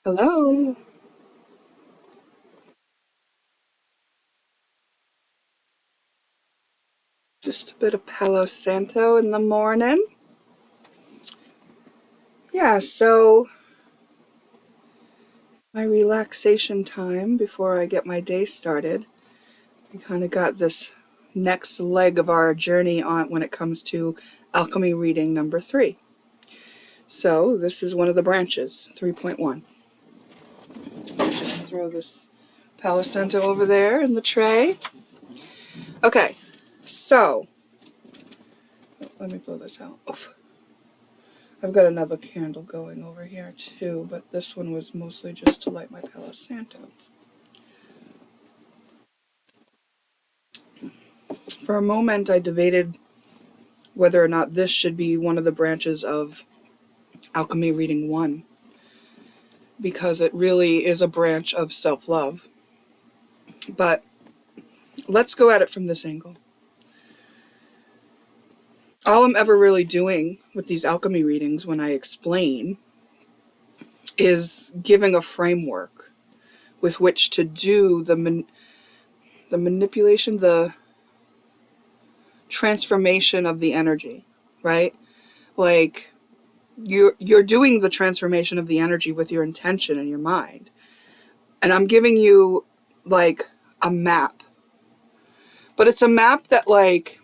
Hello. Just a bit of Palo Santo in the morning. Yeah, so my relaxation time before I get my day started. We kind of got this next leg of our journey on when it comes to alchemy reading number 3. So this is one of the branches, 3.1. Just throw this Palo Santo over there in the tray. Okay, so let me blow this out. Oof. I've got another candle going over here too, but this one was mostly just to light my Palo Santo. For a moment, I debated whether or not this should be one of the branches of Alchemy Reading 1, because it really is a branch of self-love. But let's go at it from this angle. All I'm ever really doing with these alchemy readings when I explain is giving a framework with which to do the manipulation, the transformation of the energy, right? Like, you're doing the transformation of the energy with your intention in your mind. And I'm giving you, like, a map. But it's a map that, like,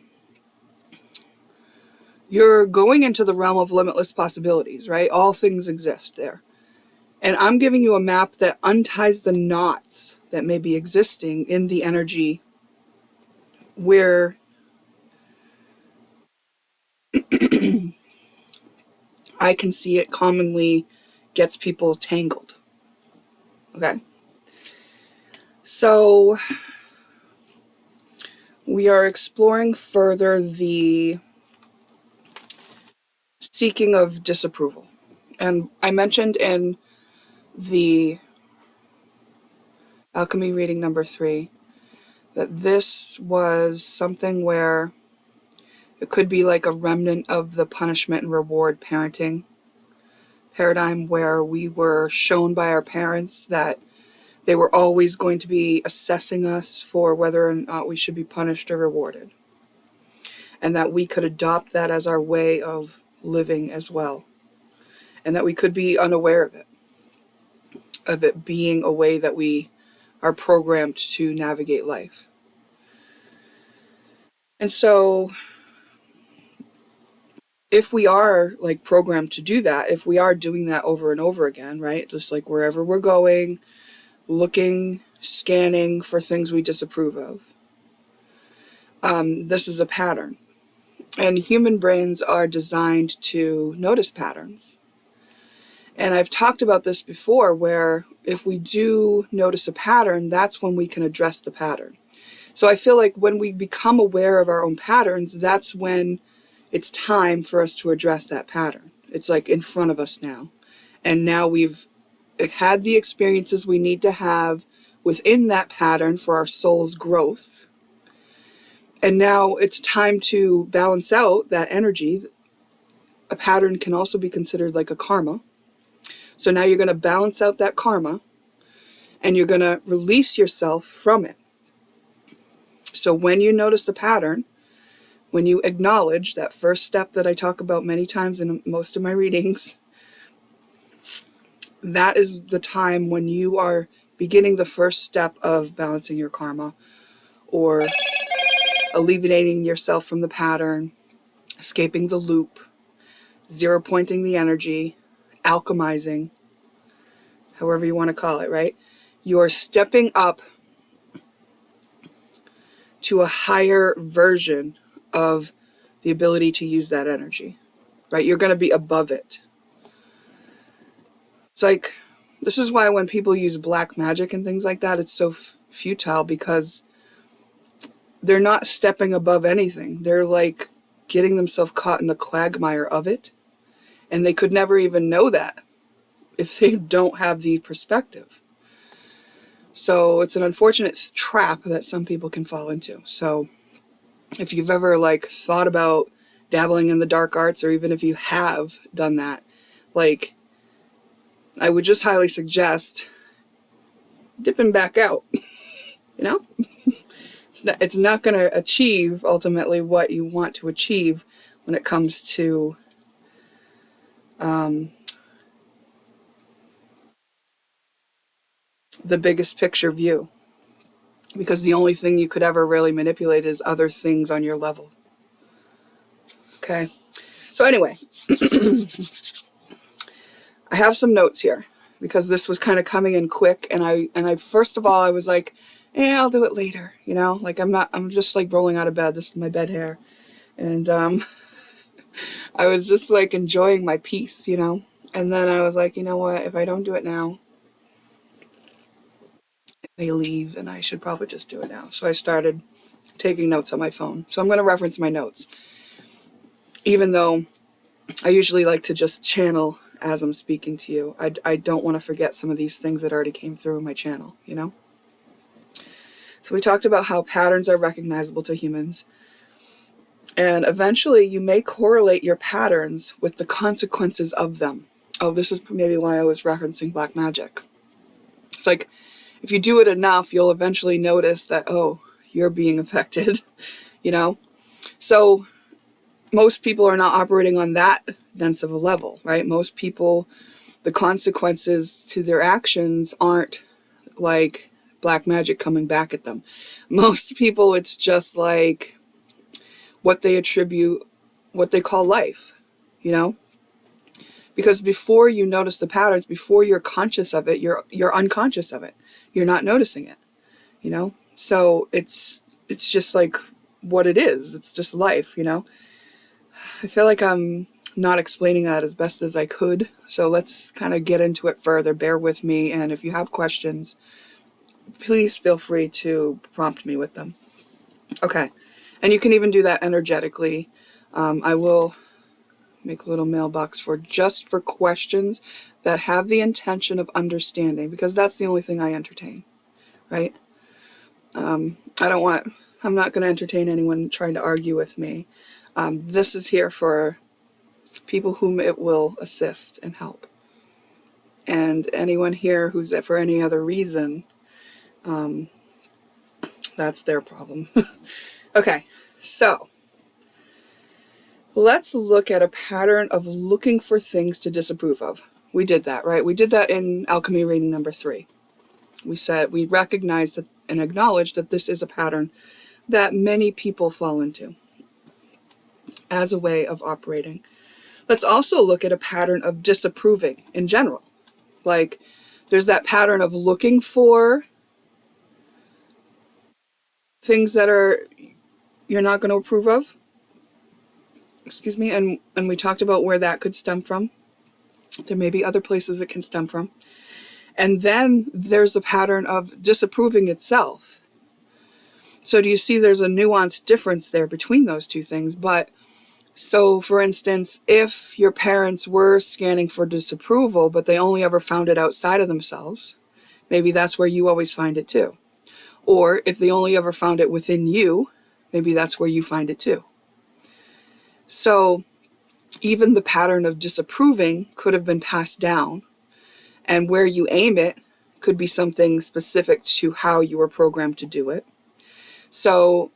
you're going into the realm of limitless possibilities, right? All things exist there. And I'm giving you a map that unties the knots that may be existing in the energy where I can see it commonly gets people tangled. Okay? So we are exploring further the seeking of disapproval. And I mentioned in the alchemy reading number 3 that this was something where it could be like a remnant of the punishment and reward parenting paradigm, where we were shown by our parents that they were always going to be assessing us for whether or not we should be punished or rewarded, and that we could adopt that as our way of living as well, and that we could be unaware of it being a way that we are programmed to navigate life. And so if we are, like, programmed to do that, if we are doing that over and over again, right, just like wherever we're going, looking, scanning for things we disapprove of, this is a pattern. And human brains are designed to notice patterns. And I've talked about this before, where if we do notice a pattern, that's when we can address the pattern. So I feel like when we become aware of our own patterns, that's when it's time for us to address that pattern. It's like in front of us now. And now we've had the experiences we need to have within that pattern for our soul's growth. And now it's time to balance out that energy. A pattern can also be considered like a karma. So now you're going to balance out that karma, and you're going to release yourself from it. So when you notice the pattern, when you acknowledge that first step that I talk about many times in most of my readings, that is the time when you are beginning the first step of balancing your karma, or alleviating yourself from the pattern, escaping the loop, zero pointing the energy, alchemizing, however you want to call it, right? You're stepping up to a higher version of the ability to use that energy, right? You're going to be above it. It's like, this is why when people use black magic and things like that, it's so futile, because they're not stepping above anything. They're like getting themselves caught in the quagmire of it, and they could never even know that if they don't have the perspective. So it's an unfortunate trap that some people can fall into. So if you've ever, like, thought about dabbling in the dark arts, or even if you have done that, like, I would just highly suggest dipping back out. You know, it's not going to achieve ultimately what you want to achieve when it comes to the biggest picture view, because the only thing you could ever really manipulate is other things on your level. Okay, so anyway, I have some notes here because this was kind of coming in quick, and I first of all I was like, yeah, I'll do it later, you know, like I'm just like rolling out of bed. This is my bed hair, and I was just like enjoying my peace, you know, and then I was like, you know what, if I don't do it now, they leave, and I should probably just do it now. So I started taking notes on my phone. So I'm going to reference my notes, even though I usually like to just channel as I'm speaking to you. I don't want to forget some of these things that already came through in my channel, you know? So we talked about how patterns are recognizable to humans. And eventually you may correlate your patterns with the consequences of them. Oh, this is maybe why I was referencing black magic. It's like, if you do it enough, you'll eventually notice that, oh, you're being affected, you know? So most people are not operating on that dense of a level, right? Most people, the consequences to their actions aren't like black magic coming back at them. Most people, it's just like what they attribute, what they call life, you know? Because before you notice the patterns, before you're conscious of it, you're unconscious of it. You're not noticing it, you know? So it's just like what it is. It's just life, you know? I feel like I'm not explaining that as best as I could. So let's kind of get into it further. Bear with me. And if you have questions, please feel free to prompt me with them. Okay. And you can even do that energetically. I will make a little mailbox for questions that have the intention of understanding, because that's the only thing I entertain, right? I'm not going to entertain anyone trying to argue with me. This is here for people whom it will assist and help. And anyone here who's there for any other reason, that's their problem. Okay, so let's look at a pattern of looking for things to disapprove of. We did that, right? We did that in Alchemy reading number 3. We said we recognized that and acknowledged that this is a pattern that many people fall into as a way of operating. Let's also look at a pattern of disapproving in general. Like, there's that pattern of looking for things that you're not going to approve of. Excuse me. And we talked about where that could stem from. There may be other places it can stem from. And then there's a pattern of disapproving itself. So do you see there's a nuanced difference there between those two things? But so, for instance, if your parents were scanning for disapproval, but they only ever found it outside of themselves, maybe that's where you always find it too. Or if they only ever found it within you, maybe that's where you find it too. So even the pattern of disapproving could have been passed down, and where you aim it could be something specific to how you were programmed to do it. So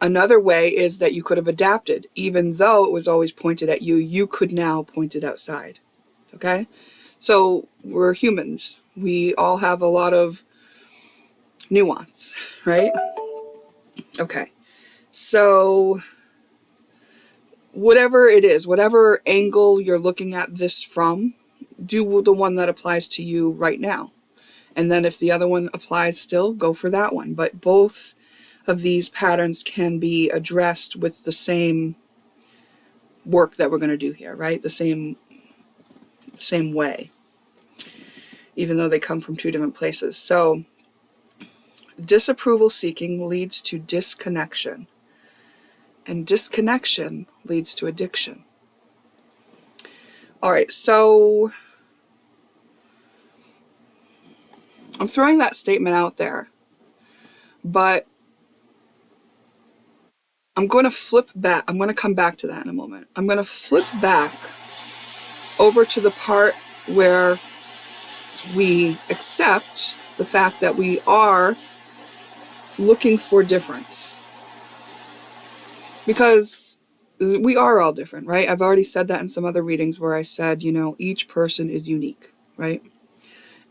another way is that you could have adapted. Even though it was always pointed at you, you could now point it outside. Okay? So we're humans. We all have a lot of nuance, right? Okay. So whatever it is, whatever angle you're looking at this from, do the one that applies to you right now. And then if the other one applies still, go for that one. But both of these patterns can be addressed with the same work that we're going to do here, right? The same way, even though they come from two different places. So disapproval seeking leads to disconnection, and disconnection leads to addiction. All right, so I'm throwing that statement out there, but I'm going to flip back. I'm going to come back to that in a moment. I'm going to flip back over to the part where we accept the fact that we are looking for difference. Because we are all different, right? I've already said that in some other readings where I said, each person is unique, right?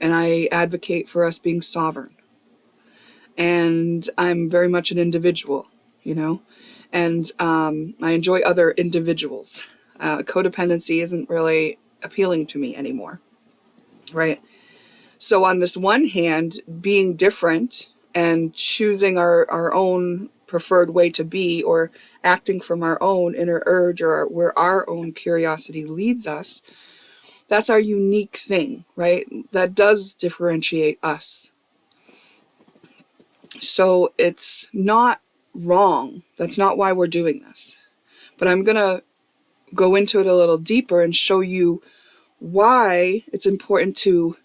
And I advocate for us being sovereign. And I'm very much an individual, and I enjoy other individuals. Codependency isn't really appealing to me anymore, right? So on this one hand, being different and choosing our own preferred way to be, or acting from our own inner urge, or where our own curiosity leads us, that's our unique thing, right? That does differentiate us. So it's not wrong. That's not why we're doing this. But I'm going to go into it a little deeper and show you why it's important to,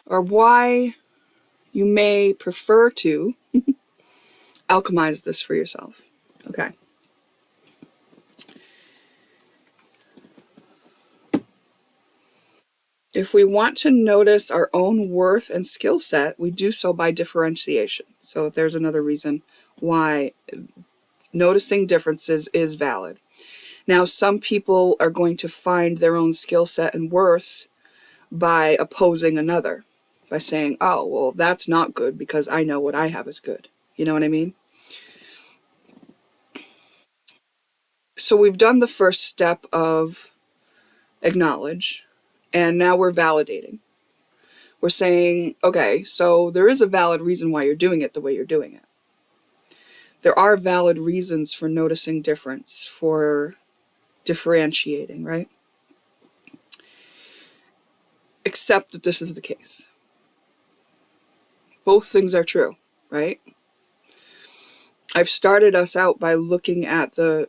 or why you may prefer to alchemize this for yourself. Okay. If we want to notice our own worth and skill set, we do so by differentiation. So there's another reason why noticing differences is valid. Now, some people are going to find their own skill set and worth by opposing another, by saying, oh, well, that's not good because I know what I have is good. You know what I mean? So we've done the first step of acknowledge, and now we're validating. We're saying, okay, so there is a valid reason why you're doing it the way you're doing it. There are valid reasons for noticing difference, for differentiating, right? Accept that this is the case. Both things are true, right? I've started us out by looking at the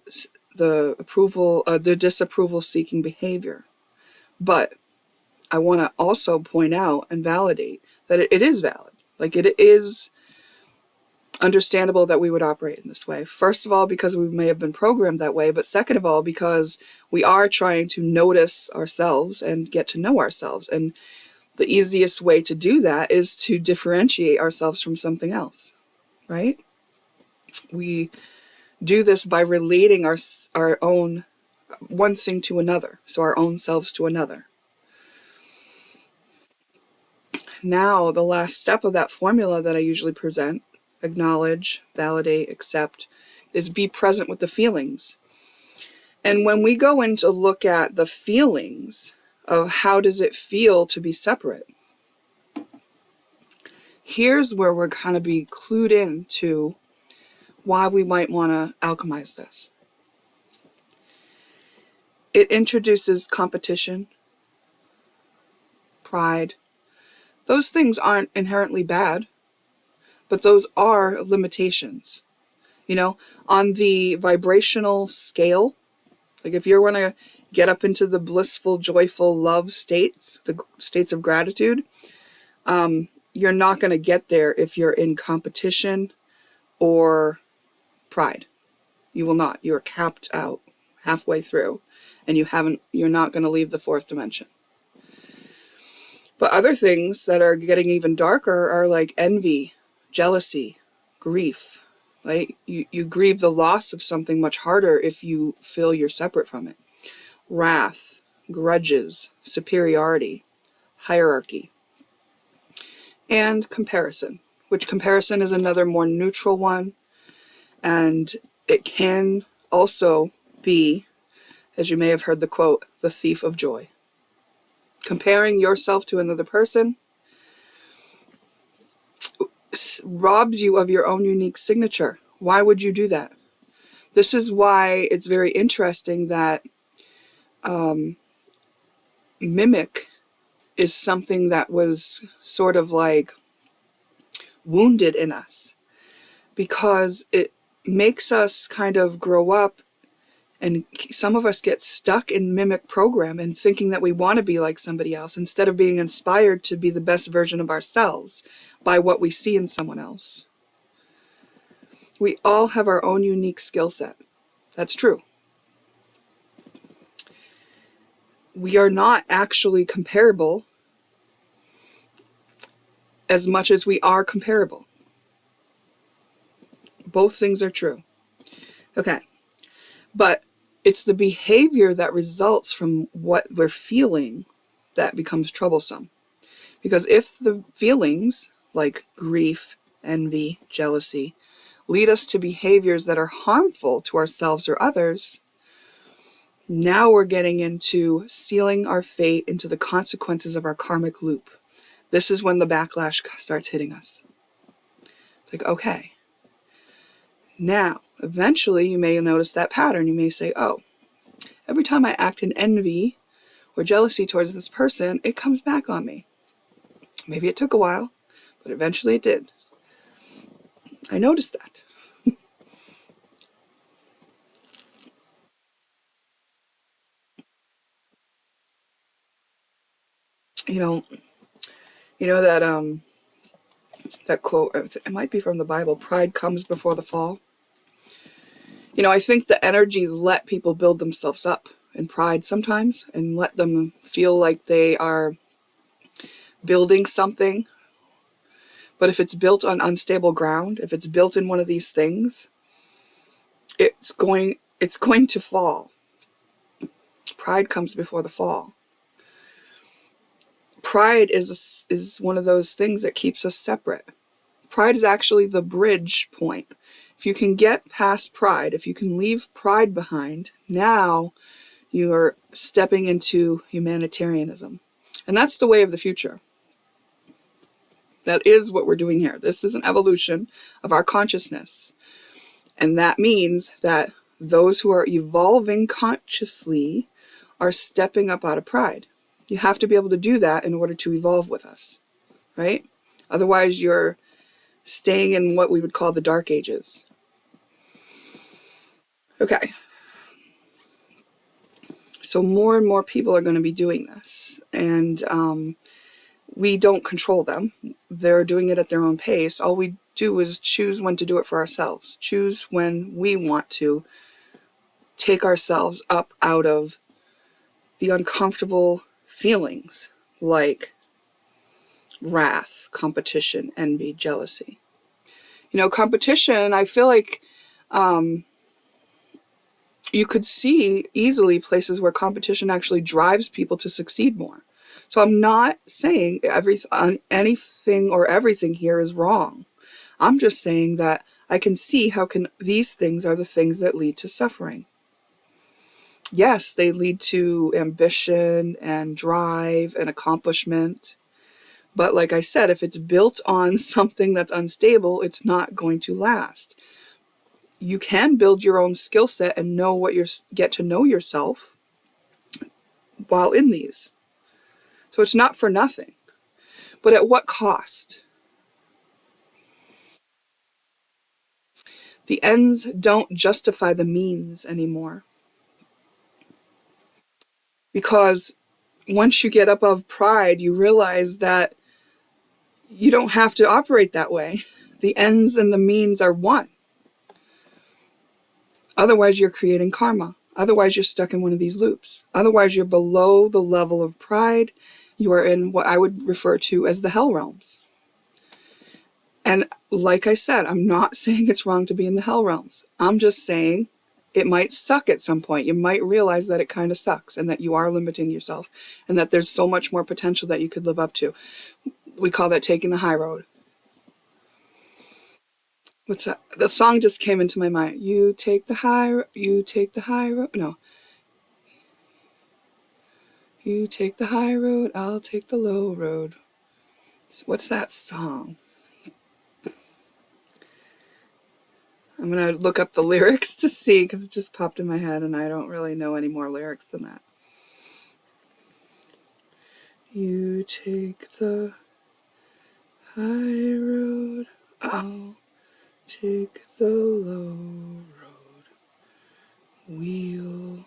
disapproval seeking behavior. But I want to also point out and validate that it is valid. Like, it is understandable that we would operate in this way. First of all, because we may have been programmed that way, but second of all, because we are trying to notice ourselves and get to know ourselves. And the easiest way to do that is to differentiate ourselves from something else, right? We do this by relating our own one thing to another, so our own selves to another. Now, the last step of that formula that I usually present, acknowledge, validate, accept, is be present with the feelings. And when we go in to look at the feelings of how does it feel to be separate, here's where we're going to be clued in to why we might want to alchemize this. It introduces competition, pride. Those things aren't inherently bad, but those are limitations. On the vibrational scale, like if you're going to get up into the blissful, joyful love states, the states of gratitude, you're not going to get there if you're in competition or pride. You will not. You're capped out halfway through, and you're not going to leave the fourth dimension. But other things that are getting even darker are like envy, jealousy, grief. Right? You grieve the loss of something much harder if you feel you're separate from it. Wrath, grudges, superiority, hierarchy, and comparison, which comparison is another more neutral one. And it can also be, as you may have heard the quote, the thief of joy. Comparing yourself to another person robs you of your own unique signature. Why would you do that? This is why it's very interesting that mimic is something that was sort of like wounded in us, because it makes us kind of grow up, and some of us get stuck in mimic program and thinking that we want to be like somebody else instead of being inspired to be the best version of ourselves by what we see in someone else. We all have our own unique skill set. That's true. we are not actually comparable as much as we are comparable. Both things are true. Okay. But it's the behavior that results from what we're feeling that becomes troublesome. Because if the feelings like grief, envy, jealousy lead us to behaviors that are harmful to ourselves or others, now we're getting into sealing our fate into the consequences of our karmic loop. This is when the backlash starts hitting us. It's like, okay, now, eventually you may notice that pattern. You may say, oh, every time I act in envy or jealousy towards this person, it comes back on me. Maybe it took a while, but eventually it did. I noticed that. You know, that quote, it might be from the Bible, pride comes before the fall. I think the energies let people build themselves up in pride sometimes and let them feel like they are building something. But if it's built on unstable ground, if it's built in one of these things, it's going to fall. Pride comes before the fall. Pride is one of those things that keeps us separate. Pride is actually the bridge point. If you can get past pride, if you can leave pride behind, now you are stepping into humanitarianism. And that's the way of the future. That is what we're doing here. This is an evolution of our consciousness. And that means that those who are evolving consciously are stepping up out of pride. You have to be able to do that in order to evolve with us, right? Otherwise, you're staying in what we would call the dark ages. Okay. So more and more people are going to be doing this. And we don't control them. They're doing it at their own pace. All we do is choose when to do it for ourselves. Choose when we want to take ourselves up out of the uncomfortable feelings like wrath, competition, envy, jealousy. Competition, I feel like you could see easily places where competition actually drives people to succeed more. So I'm not saying anything or everything here is wrong. I'm just saying that I can see how these things are the things that lead to suffering. Yes, they lead to ambition and drive and accomplishment. But like I said, if it's built on something that's unstable, it's not going to last. You can build your own skill set and get to know yourself while in these. So it's not for nothing. But at what cost? The ends don't justify the means anymore. Because once you get above pride, you realize that you don't have to operate that way. The ends and the means are one. Otherwise, you're creating karma. Otherwise, you're stuck in one of these loops. Otherwise, you're below the level of pride. You are in what I would refer to as the hell realms. And like I said, I'm not saying it's wrong to be in the hell realms. I'm just saying it might suck at some point. You might realize that it kind of sucks and that you are limiting yourself and that there's so much more potential that you could live up to. We call that taking the high road. What's that? The song just came into my mind. You take the high road. No. You take the high road, I'll take the low road. So what's that song? I'm going to look up the lyrics to see because it just popped in my head and I don't really know any more lyrics than that. You take the high road, I'll take the low road. We'll...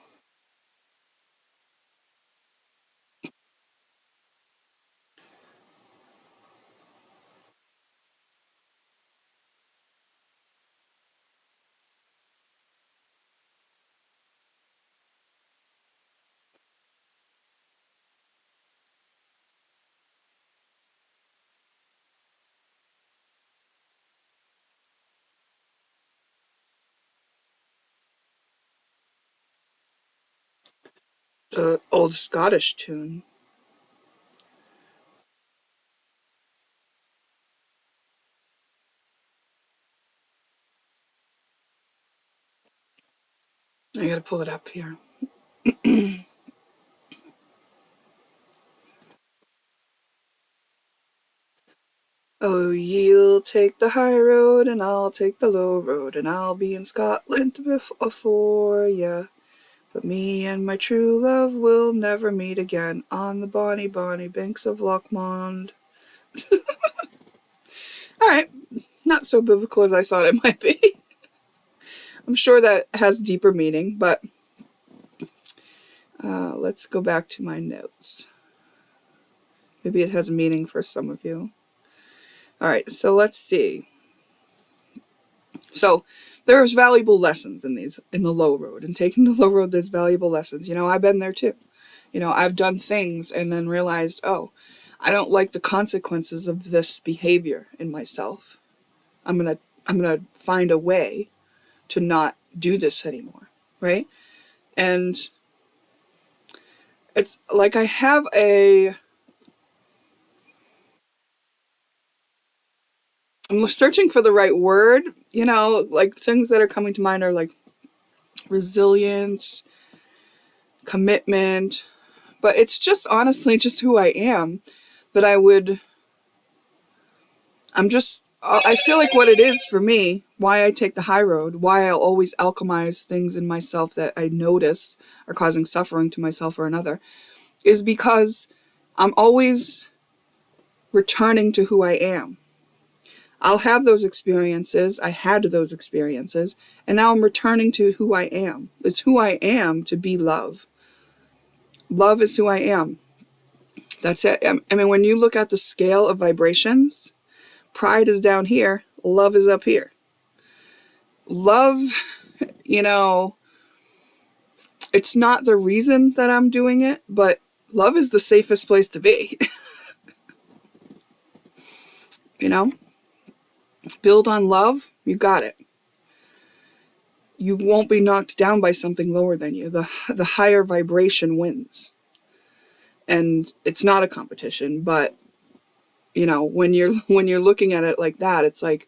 The old Scottish tune. I gotta pull it up here. Oh, you'll take the high road and I'll take the low road, and I'll be in Scotland before ya. But me and my true love will never meet again on the bonny, bonny banks of Loch Lomond. Alright, not so biblical as I thought it might be. I'm sure that has deeper meaning, but let's go back to my notes. Maybe it has meaning for some of you. Alright, so let's see. So there's valuable lessons in the low road. And taking the low road, there's valuable lessons. You know, I've been there too. You know, I've done things and then realized, oh, I don't like the consequences of this behavior in myself. I'm gonna find a way to not do this anymore, right? And it's like I have I'm searching for the right word, you know, like things that are coming to mind are like resilience, commitment, but it's just honestly just who I am that I feel like what it is for me, why I take the high road, why I'll always alchemize things in myself that I notice are causing suffering to myself or another, is because I'm always returning to who I am. I'll have those experiences, I had those experiences, and now I'm returning to who I am. It's who I am to be love. Love is who I am. That's it. I mean, when you look at the scale of vibrations, pride is down here, love is up here. Love, you know, it's not the reason that I'm doing it, but love is the safest place to be. You know? Build on love, you got it. You won't be knocked down by something lower than you. The higher vibration wins. And it's not a competition, but you know, when you're looking at it like that, it's like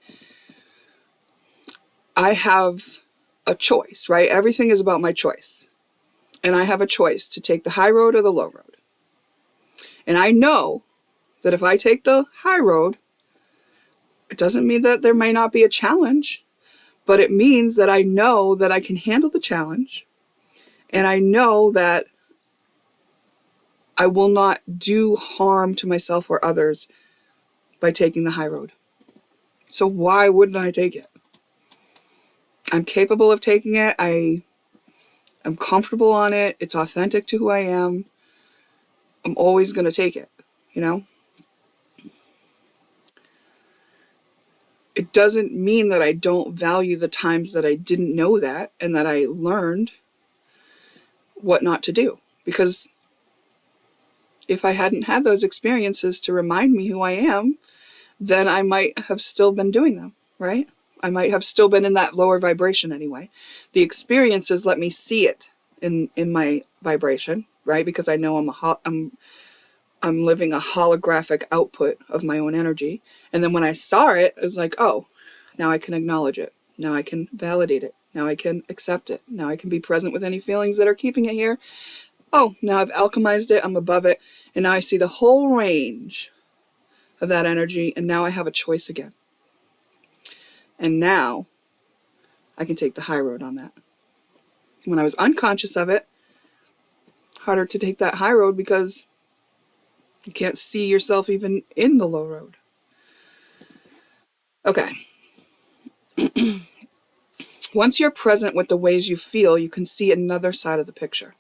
I have a choice, right? Everything is about my choice. And I have a choice to take the high road or the low road. And I know that if I take the high road, it doesn't mean that there may not be a challenge, but it means that I know that I can handle the challenge, and I know that I will not do harm to myself or others by taking the high road. So why wouldn't I take it? I'm capable of taking it. I'm comfortable on it. It's authentic to who I am. I'm always going to take it, you know? It doesn't mean that I don't value the times that I didn't know that and that I learned what not to do. Because if I hadn't had those experiences to remind me who I am, then I might have still been doing them, right? I might have still been in that lower vibration anyway. The experiences let me see it in my vibration, right? Because I know I'm living a holographic output of my own energy. And then when I saw it, it was like, oh, now I can acknowledge it. Now I can validate it. Now I can accept it. Now I can be present with any feelings that are keeping it here. Oh, now I've alchemized it. I'm above it. And now I see the whole range of that energy. And now I have a choice again. And now I can take the high road on that. When I was unconscious of it, harder to take that high road because you can't see yourself even in the low road. Okay. Once you're present with the ways you feel, you can see another side of the picture,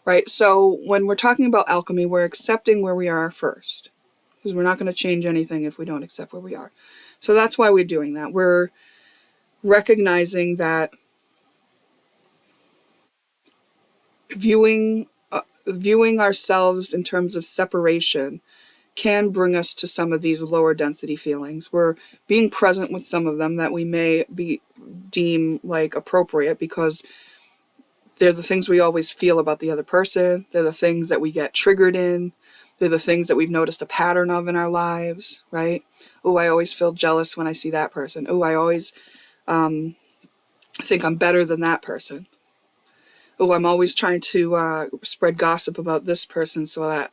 right? So when we're talking about alchemy, we're accepting where we are first, because we're not going to change anything if we don't accept where we are. So that's why we're doing that. We're recognizing that viewing ourselves in terms of separation can bring us to some of these lower density feelings. We're being present with some of them that we may deem like appropriate because They're the things we always feel about the other person. They're the things that we get triggered in. They're the things that we've noticed a pattern of in our lives, right? Oh, I always feel jealous when I see that person. Oh, I always think I'm better than that person. Oh, I'm always trying to spread gossip about this person so that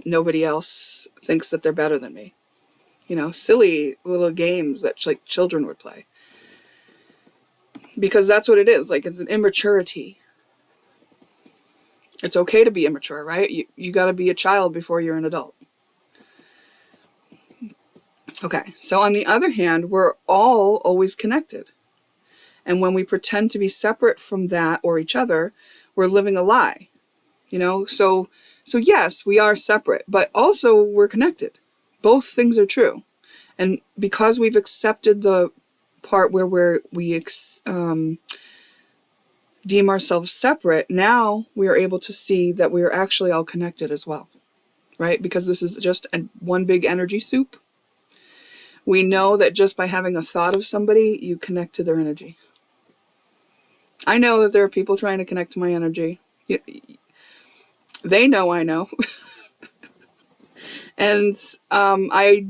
nobody else thinks that they're better than me. You know, silly little games that like children would play. Because that's what it is. Like, it's an immaturity. It's okay to be immature, right? You got to be a child before you're an adult. Okay, so on the other hand, we're all always connected. And when we pretend to be separate from that or each other, we're living a lie. You know, so yes, we are separate, but also we're connected. Both things are true. And because we've accepted the part where we deem ourselves separate, now we are able to see that we are actually all connected as well, right? Because this is just one big energy soup. We know that just by having a thought of somebody, you connect to their energy. I know that there are people trying to connect to my energy. They know I know. And I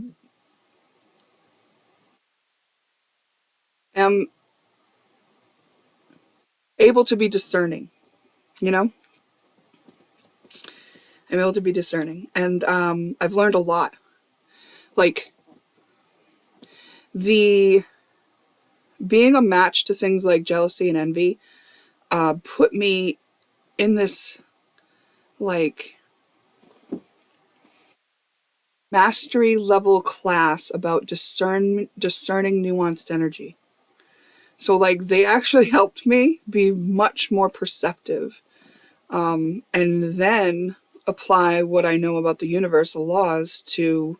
am able to be discerning, you know? I'm able to be discerning. And I've learned a lot. Like, being a match to things like jealousy and envy put me in this, like, mastery level class about discerning nuanced energy. So, like, they actually helped me be much more perceptive, and then apply what I know about the universal laws to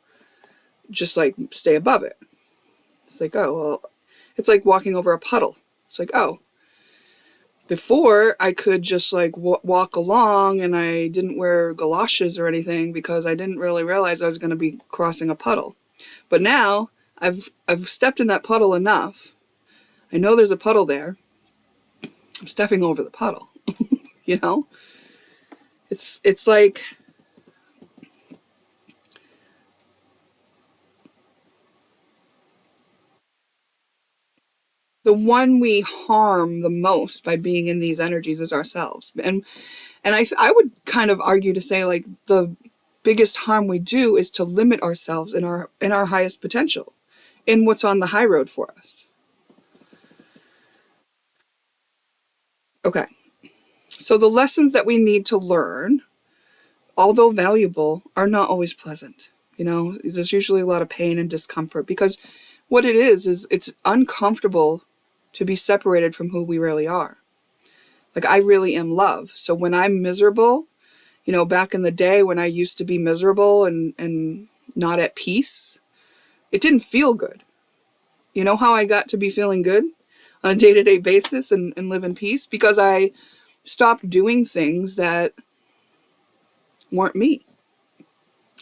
just, like, stay above it. It's like, oh, well, it's like walking over a puddle. It's like, oh, before I could just, like, walk along and I didn't wear galoshes or anything because I didn't really realize I was going to be crossing a puddle. But now I've stepped in that puddle enough. I know there's a puddle there. I'm stepping over the puddle. You know? It's like the one we harm the most by being in these energies is ourselves. And I would kind of argue to say, like, the biggest harm we do is to limit ourselves in our highest potential, in what's on the high road for us. Okay. So the lessons that we need to learn, although valuable, are not always pleasant. You know, there's usually a lot of pain and discomfort because what it is it's uncomfortable to be separated from who we really are. Like, I really am love. So when I'm miserable, you know, back in the day when I used to be miserable and not at peace, it didn't feel good. You know how I got to be feeling good on a day-to-day basis and live in peace? Because I stopped doing things that weren't me.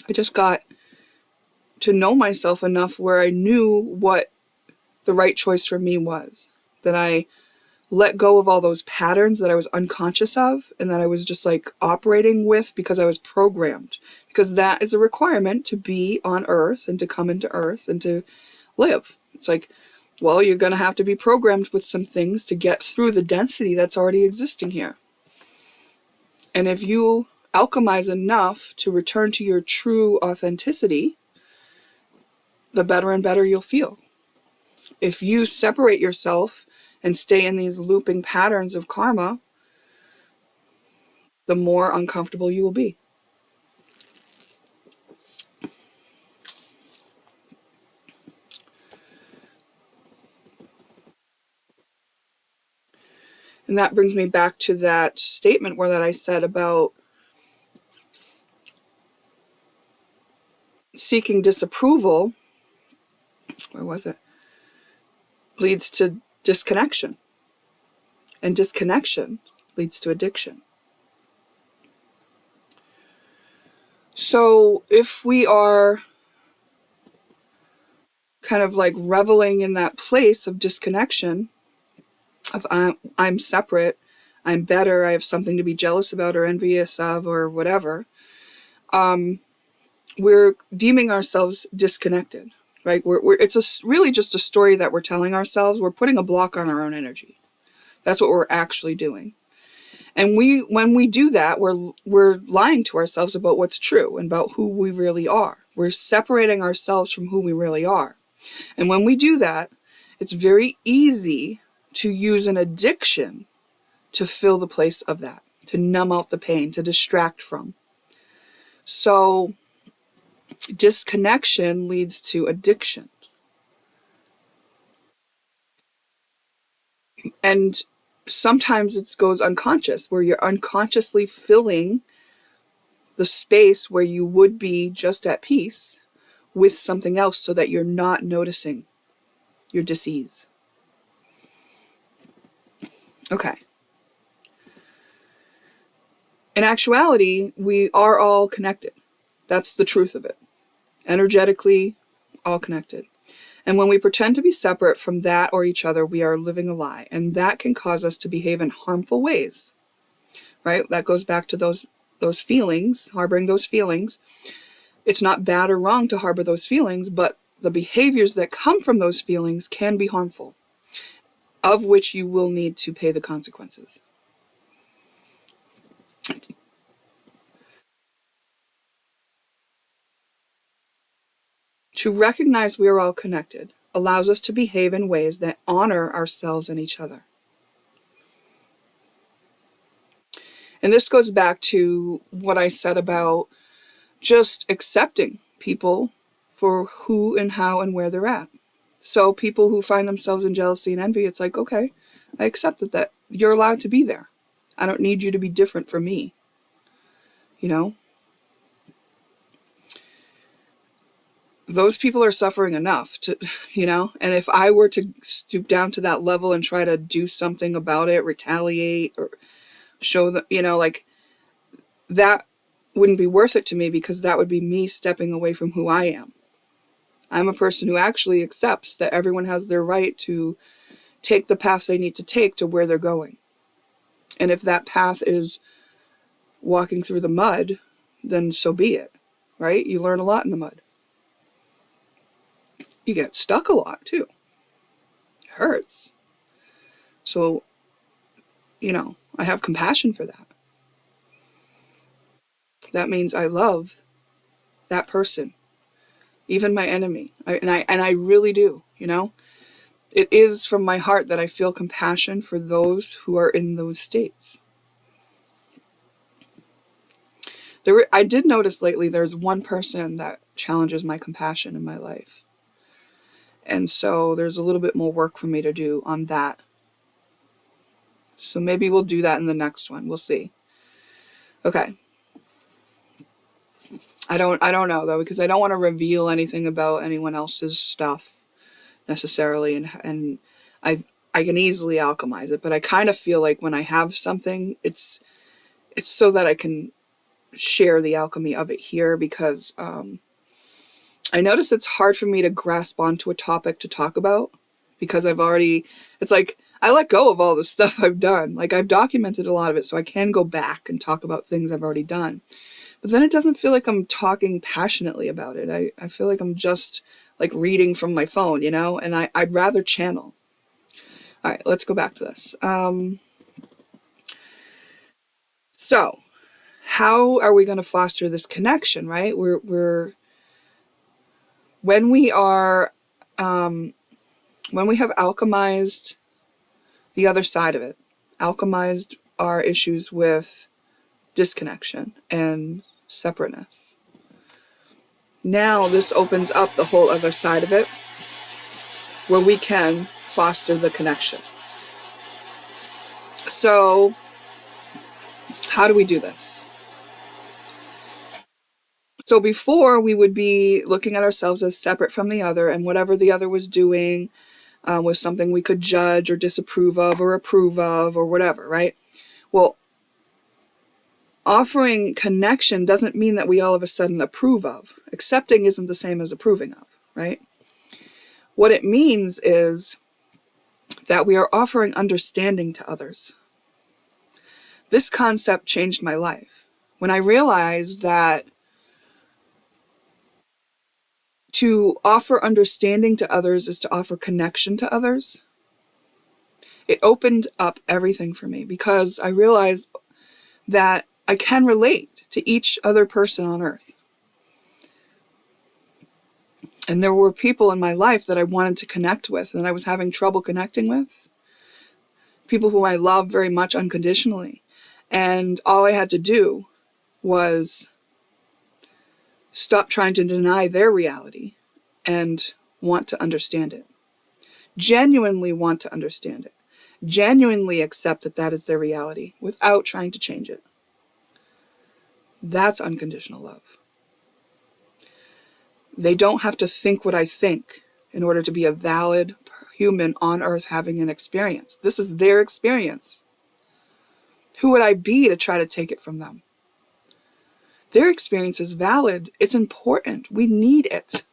I just got to know myself enough where I knew what the right choice for me was. That I let go of all those patterns that I was unconscious of and that I was just, like, operating with because I was programmed. Because that is a requirement to be on Earth and to come into Earth and to live. It's like, well, you're going to have to be programmed with some things to get through the density that's already existing here. And if you alchemize enough to return to your true authenticity, the better and better you'll feel. If you separate yourself and stay in these looping patterns of karma, the more uncomfortable you will be. And that brings me back to that statement that I said about seeking disapproval. Where was it? Leads to disconnection. And disconnection leads to addiction. So if we are kind of, like, reveling in that place of disconnection, of I'm separate, I'm better, I have something to be jealous about or envious of or whatever, we're deeming ourselves disconnected, right? It's really just a story that we're telling ourselves. We're putting a block on our own energy. That's what we're actually doing. And when we do that, we're lying to ourselves about what's true and about who we really are. We're separating ourselves from who we really are. And when we do that, it's very easy to use an addiction to fill the place of that, to numb out the pain, to distract from. So disconnection leads to addiction. And sometimes it goes unconscious, where you're unconsciously filling the space where you would be just at peace with something else so that you're not noticing your dis-ease. Okay. In actuality, we are all connected. That's the truth of it. Energetically, all connected. And when we pretend to be separate from that or each other, we are living a lie. And that can cause us to behave in harmful ways, right? That goes back to those feelings, harboring those feelings. It's not bad or wrong to harbor those feelings, but the behaviors that come from those feelings can be harmful, of which you will need to pay the consequences. To recognize we are all connected allows us to behave in ways that honor ourselves and each other. And this goes back to what I said about just accepting people for who and how and where they're at. So people who find themselves in jealousy and envy, it's like, okay, I accept that you're allowed to be there. I don't need you to be different from me. You know? Those people are suffering enough to, and if I were to stoop down to that level and try to do something about it, retaliate or show that, that wouldn't be worth it to me, because that would be me stepping away from who I am. I'm a person who actually accepts that everyone has their right to take the path they need to take to where they're going. And if that path is walking through the mud, then so be it, right? You learn a lot in the mud. You get stuck a lot too. It hurts. So, I have compassion for that. That means I love that person, even my enemy. And I really do, It is from my heart that I feel compassion for those who are in those states. I did notice lately there's one person that challenges my compassion in my life. And so there's a little bit more work for me to do on that. So maybe we'll do that in the next one. We'll see. Okay. I don't know though, because I don't want to reveal anything about anyone else's stuff necessarily, and I can easily alchemize it, but I kind of feel like when I have something, it's so that I can share the alchemy of it here, because I notice it's hard for me to grasp onto a topic to talk about, because it's like I let go of all the stuff I've done. Like, I've documented a lot of it, so I can go back and talk about things I've already done. But then it doesn't feel like I'm talking passionately about it. I feel like I'm just like reading from my phone, and I'd rather channel. All right, let's go back to this. So how are we going to foster this connection, right? When we have alchemized the other side of it, alchemized our issues with disconnection and separateness. Now this opens up the whole other side of it, where we can foster the connection. So how do we do this? So before, we would be looking at ourselves as separate from the other, and whatever the other was doing was something we could judge or disapprove of or approve of or whatever, right? Well, offering connection doesn't mean that we all of a sudden approve of. Accepting isn't the same as approving of, right? What it means is that we are offering understanding to others. This concept changed my life. When I realized that to offer understanding to others is to offer connection to others, it opened up everything for me, because I realized that I can relate to each other person on earth. And there were people in my life that I wanted to connect with and I was having trouble connecting with. People who I love very much unconditionally. And all I had to do was stop trying to deny their reality and want to understand it. Genuinely want to understand it. Genuinely accept that that is their reality without trying to change it. That's unconditional love. They don't have to think what I think in order to be a valid human on earth having an experience. This is their experience. Who would I be to try to take it from them? Their experience is valid. It's important. We need it.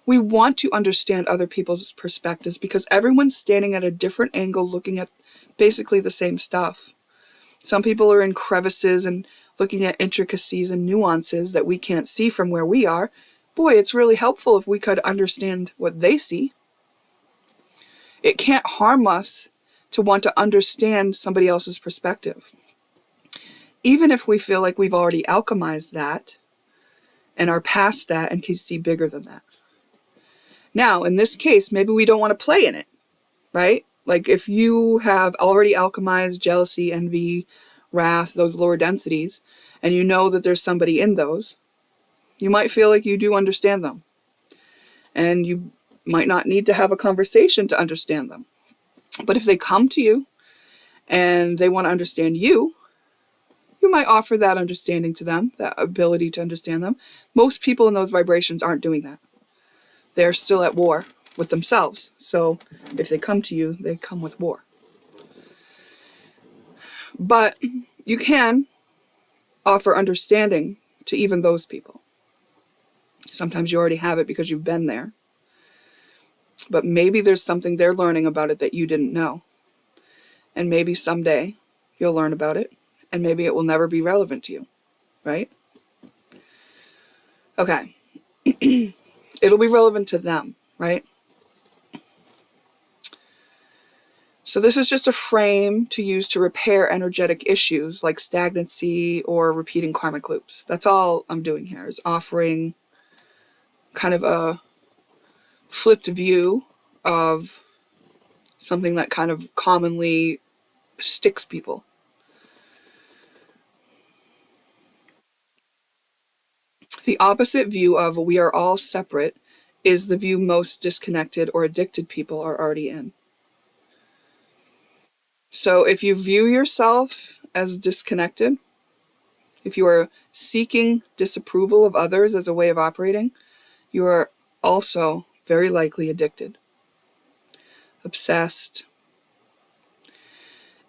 We want to understand other people's perspectives because everyone's standing at a different angle looking at basically the same stuff. Some people are in crevices and looking at intricacies and nuances that we can't see from where we are. Boy, it's really helpful if we could understand what they see. It can't harm us to want to understand somebody else's perspective. Even if we feel like we've already alchemized that and are past that and can see bigger than that. Now, in this case, maybe we don't want to play in it, right? Like if you have already alchemized jealousy, envy, wrath, those lower densities, and you know that there's somebody in those, you might feel like you do understand them. And you might not need to have a conversation to understand them. But if they come to you and they want to understand you, you might offer that understanding to them, that ability to understand them. Most people in those vibrations aren't doing that. They're still at war with themselves. So if they come to you, they come with war. But you can offer understanding to even those people. Sometimes you already have it because you've been there. But maybe there's something they're learning about it that you didn't know. And maybe someday you'll learn about it. And maybe it will never be relevant to you. Right? Okay. It'll be relevant to them. Right? So this is just a frame to use to repair energetic issues like stagnancy or repeating karmic loops. That's all I'm doing here, is offering kind of a flipped view of something that kind of commonly sticks people. The opposite view of we are all separate is the view most disconnected or addicted people are already in. So if you view yourself as disconnected, if you are seeking disapproval of others as a way of operating, you are also very likely addicted, obsessed.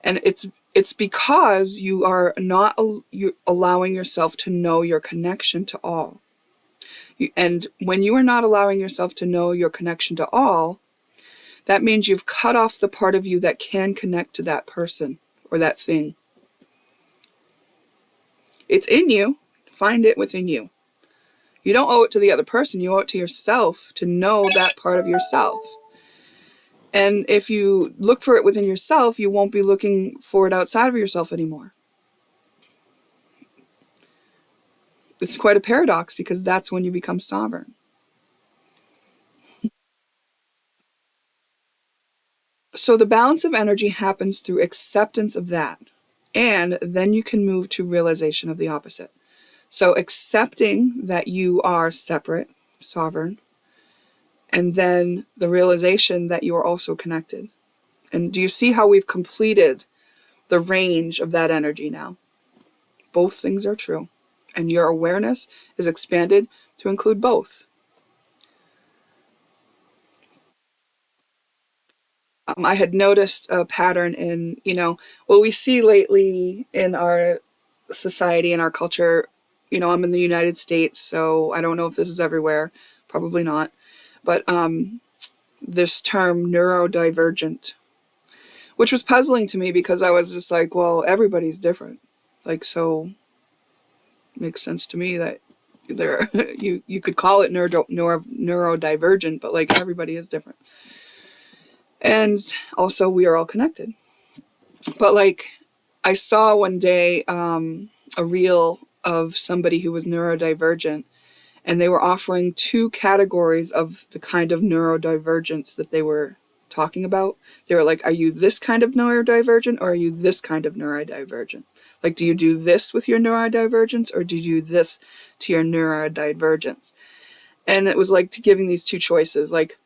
And it's because you are not allowing yourself to know your connection to all. And when you are not allowing yourself to know your connection to all, that means you've cut off the part of you that can connect to that person or that thing. It's in you. Find it within you. You don't owe it to the other person. You owe it to yourself to know that part of yourself. And if you look for it within yourself, you won't be looking for it outside of yourself anymore. It's quite a paradox because that's when you become sovereign. So the balance of energy happens through acceptance of that. And then you can move to realization of the opposite. So accepting that you are separate, sovereign, and then the realization that you are also connected. And do you see how we've completed the range of that energy now? Both things are true. And your awareness is expanded to include both. I had noticed a pattern in, what we see lately in our society and our culture. I'm in the United States, so I don't know if this is everywhere. Probably not. But this term neurodivergent, which was puzzling to me because I was just like, well, everybody's different. Like, so it makes sense to me that there you could call it neurodivergent, but like everybody is different. And also we are all connected. But like I saw one day a reel of somebody who was neurodivergent, and they were offering 2 categories of the kind of neurodivergence that they were talking about. They were like, are you this kind of neurodivergent or are you this kind of neurodivergent? Like, do you do this with your neurodivergence or do you do this to your neurodivergence? And it was like giving these 2 choices. Like,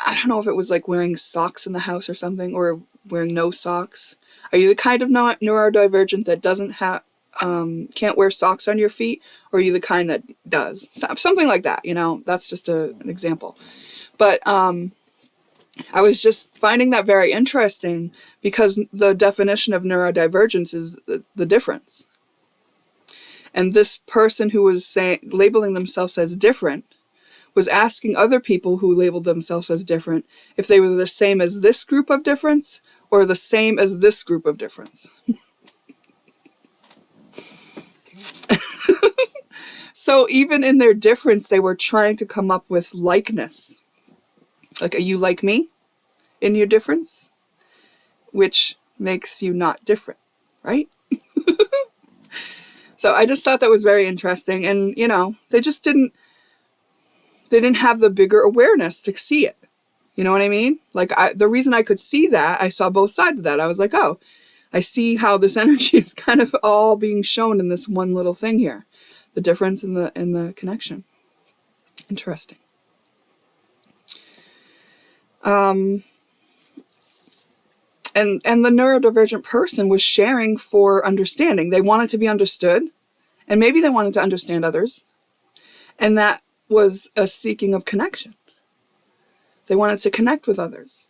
I don't know if it was like wearing socks in the house or something, or wearing no socks. Are you the kind of neurodivergent that doesn't have, can't wear socks on your feet, or are you the kind that does? Something like that, you know, that's just an example. But I was just finding that very interesting because the definition of neurodivergence is the difference. And this person who was labeling themselves as different was asking other people who labeled themselves as different if they were the same as this group of difference or the same as this group of difference. So even in their difference, they were trying to come up with likeness. Like, are you like me in your difference? Which makes you not different, right? So I just thought that was very interesting. And, you know, they didn't have the bigger awareness to see it. You know what I mean? Like, the reason I could see that, I saw both sides of that. I was like, oh, I see how this energy is kind of all being shown in this one little thing here. The difference in the connection. Interesting. And the neurodivergent person was sharing for understanding. They wanted to be understood, and maybe they wanted to understand others. And that was a seeking of connection. They wanted to connect with others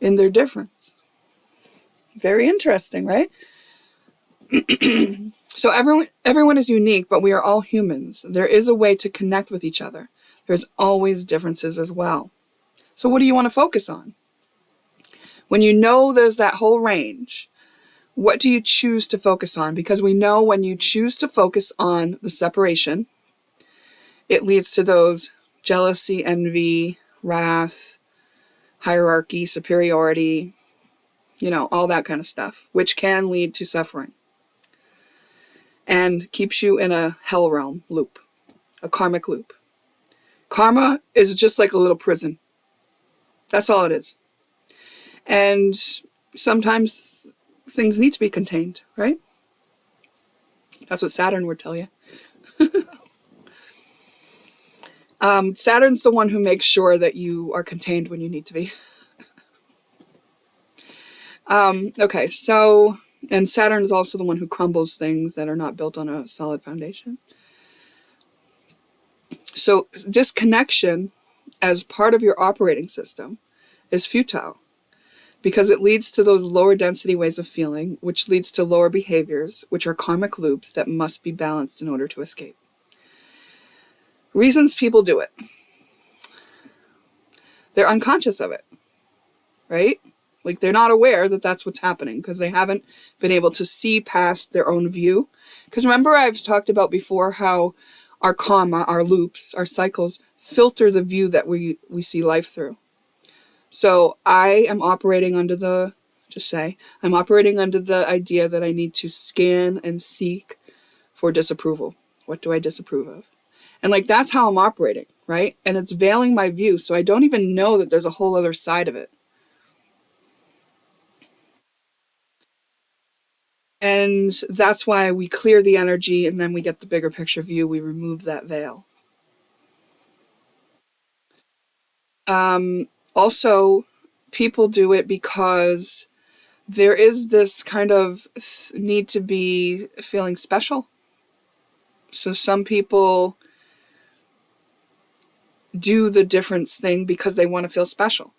in their difference. Very interesting, right? So everyone is unique, but we are all humans. There is a way to connect with each other. There's always differences as well. So what do you want to focus on? When you know there's that whole range, what do you choose to focus on? Because we know when you choose to focus on the separation, it leads to those jealousy, envy, wrath, hierarchy, superiority, you know, all that kind of stuff, which can lead to suffering and keeps you in a hell realm loop, a karmic loop. Karma is just like a little prison. That's all it is. And sometimes things need to be contained, right? That's what Saturn would tell you. Saturn's the one who makes sure that you are contained when you need to be. Okay, so, and Saturn is also the one who crumbles things that are not built on a solid foundation. So disconnection as part of your operating system is futile because it leads to those lower density ways of feeling, which leads to lower behaviors, which are karmic loops that must be balanced in order to escape. Reasons people do it. They're unconscious of it, right? Like, they're not aware that that's what's happening because they haven't been able to see past their own view. Because remember, I've talked about before how our karma, our loops, our cycles filter the view that we see life through. So I am operating under I'm operating under the idea that I need to scan and seek for disapproval. What do I disapprove of? And like, that's how I'm operating, right? And it's veiling my view, so I don't even know that there's a whole other side of it. And that's why we clear the energy and then we get the bigger picture view. We remove that veil. Also, people do it because there is this kind of need to be feeling special. So some people do the difference thing because they want to feel special.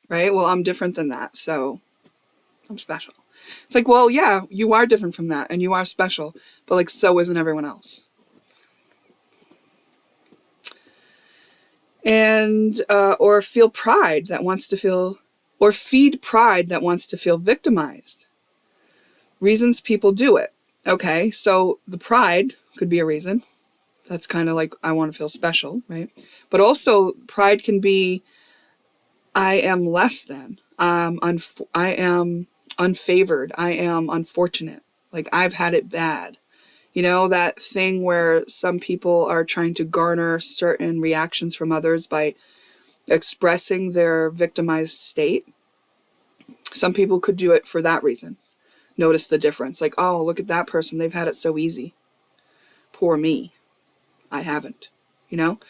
Right? Well, I'm different than that, so I'm special. It's like, well, yeah, you are different from that and you are special, but like, so isn't everyone else. And, or feel pride that wants to feel, or feed pride that wants to feel victimized. Reasons people do it. Okay, so the pride could be a reason. That's kind of like, I want to feel special, right? But also, pride can be, I am less than. I am unfavored. I am unfortunate. Like, I've had it bad. You know, that thing where some people are trying to garner certain reactions from others by expressing their victimized state. Some people could do it for that reason. Notice the difference. Like, oh, look at that person. They've had it so easy. Poor me. I haven't. You know?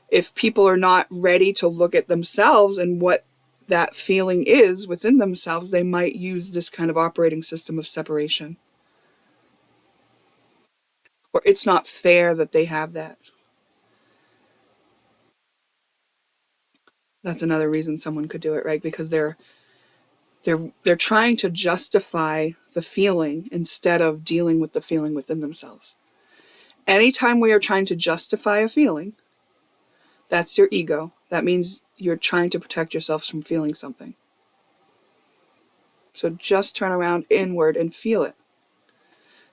If people are not ready to look at themselves and what that feeling is within themselves, they might use this kind of operating system of separation. Or it's not fair that they have that. That's another reason someone could do it, right? Because they're trying to justify the feeling instead of dealing with the feeling within themselves. Anytime we are trying to justify a feeling, that's your ego. That means you're trying to protect yourself from feeling something. So just turn around inward and feel it.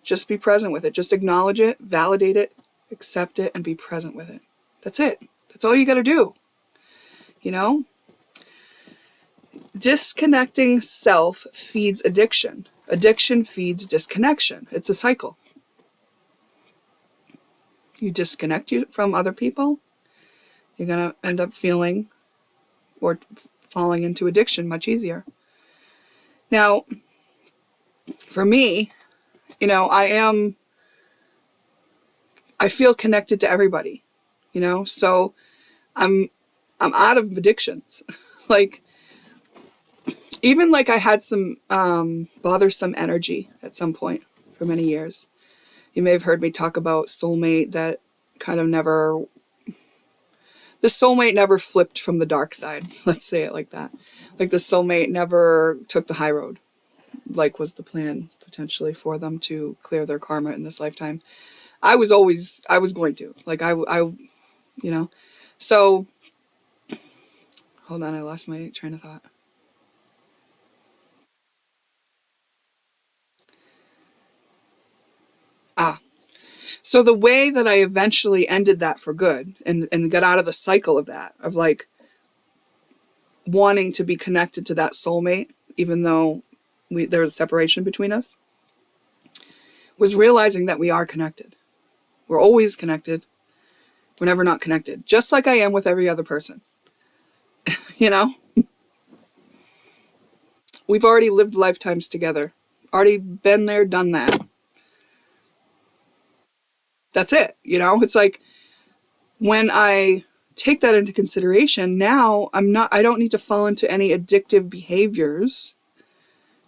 Just be present with it. Just acknowledge it, validate it, accept it, and be present with it. That's it. That's all you got to do. You know? Disconnecting self feeds addiction. Addiction feeds disconnection. It's a cycle. You disconnect you from other people, you're going to end up feeling or falling into addiction much easier. Now, for me, you know, I feel connected to everybody, you know, so I'm out of addictions. Like, even like I had some bothersome energy at some point for many years. You may have heard me talk about soulmate that kind of never, the soulmate never flipped from the dark side. Let's say it like that. Like, the soulmate never took the high road, like was the plan potentially for them to clear their karma in this lifetime. I was going to, like, you know, so hold on, I lost my train of thought. So the way that I eventually ended that for good and got out of the cycle of that, of like wanting to be connected to that soulmate, even though there was a separation between us, was realizing that we are connected. We're always connected. We're never not connected. Just like I am with every other person. You know? We've already lived lifetimes together. Already been there, done that. That's it. You know? It's like, when I take that into consideration, now I don't need to fall into any addictive behaviors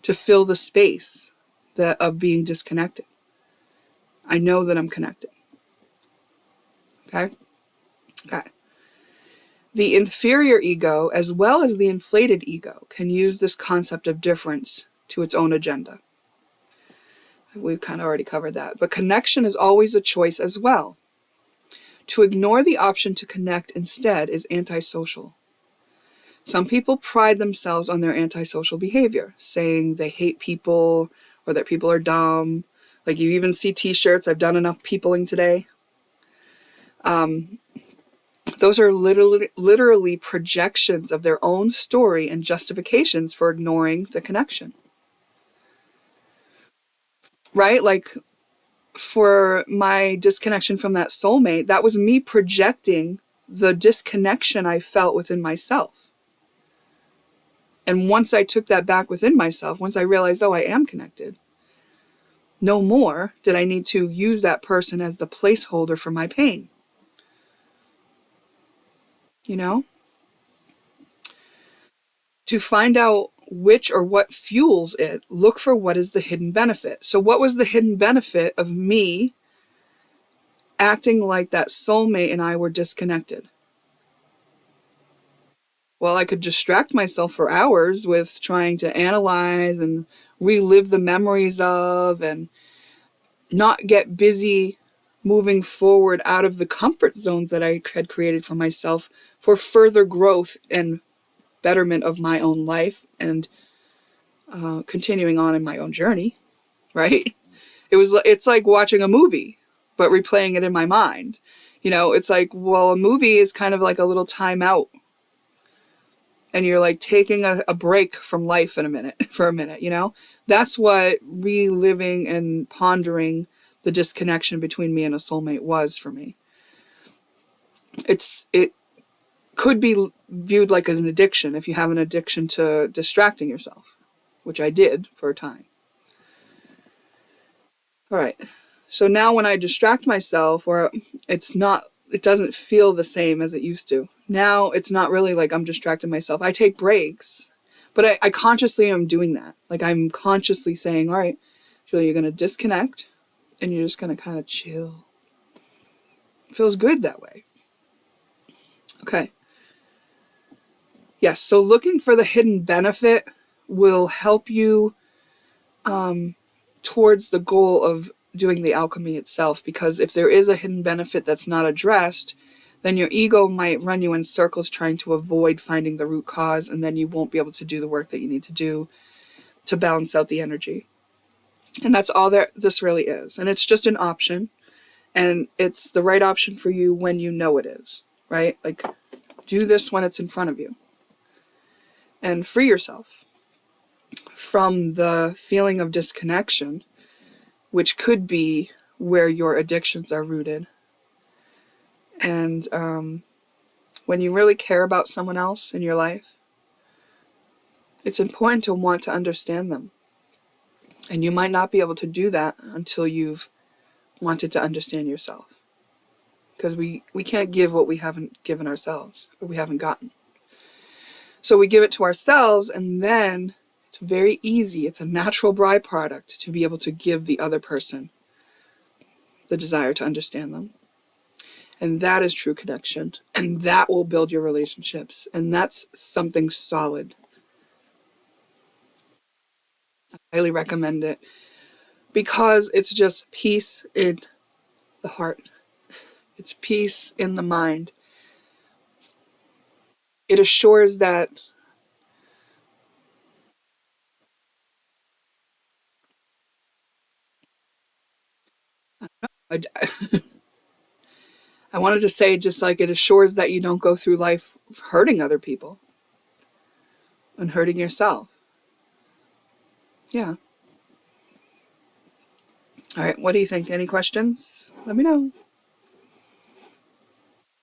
to fill the space of being disconnected. I know that I'm connected. Okay? Okay. The inferior ego, as well as the inflated ego, can use this concept of difference to its own agenda. We've kind of already covered that. But connection is always a choice as well. To ignore the option to connect instead is antisocial. Some people pride themselves on their antisocial behavior, saying they hate people or that people are dumb. Like, you even see t-shirts, I've done enough peopling today. Those are literally projections of their own story and justifications for ignoring the connection. Right? Like, for my disconnection from that soulmate, that was me projecting the disconnection I felt within myself. And once I took that back within myself, once I realized, oh, I am connected, no more did I need to use that person as the placeholder for my pain. You know? To find out which or what fuels it, look for what is the hidden benefit. So what was the hidden benefit of me acting like that soulmate and I were disconnected? Well, I could distract myself for hours with trying to analyze and relive the memories of, and not get busy moving forward out of the comfort zones that I had created for myself for further growth and betterment of my own life and continuing on in my own journey, right? It's like watching a movie, but replaying it in my mind. You know, it's like, well, a movie is kind of like a little timeout, and you're like taking a break from life for a minute, you know? That's what reliving and pondering the disconnection between me and a soulmate was for me. It could be viewed like an addiction if you have an addiction to distracting yourself, which I did for a time. All right. So now when I distract myself, or it doesn't feel the same as it used to. Now it's not really like I'm distracting myself. I take breaks, but I consciously am doing that. Like I'm consciously saying, all right, Julia, you're going to disconnect and you're just going to kind of chill. It feels good that way. Okay. Yes. So looking for the hidden benefit will help you towards the goal of doing the alchemy itself, because if there is a hidden benefit that's not addressed, then your ego might run you in circles trying to avoid finding the root cause, and then you won't be able to do the work that you need to do to balance out the energy. And that's all this really is. And it's just an option, and it's the right option for you when you know it is, right? Like, do this when it's in front of you. And free yourself from the feeling of disconnection, which could be where your addictions are rooted. And when you really care about someone else in your life, it's important to want to understand them. And you might not be able to do that until you've wanted to understand yourself. Because we can't give what we haven't given ourselves, or we haven't gotten. So we give it to ourselves, and then it's very easy, it's a natural byproduct to be able to give the other person the desire to understand them. And that is true connection. And that will build your relationships. And that's something solid. I highly recommend it. Because it's just peace in the heart. It's peace in the mind. It assures that I, I wanted to say, just like it assures that you don't go through life hurting other people and hurting yourself. Yeah. All right. What do you think? Any questions? Let me know.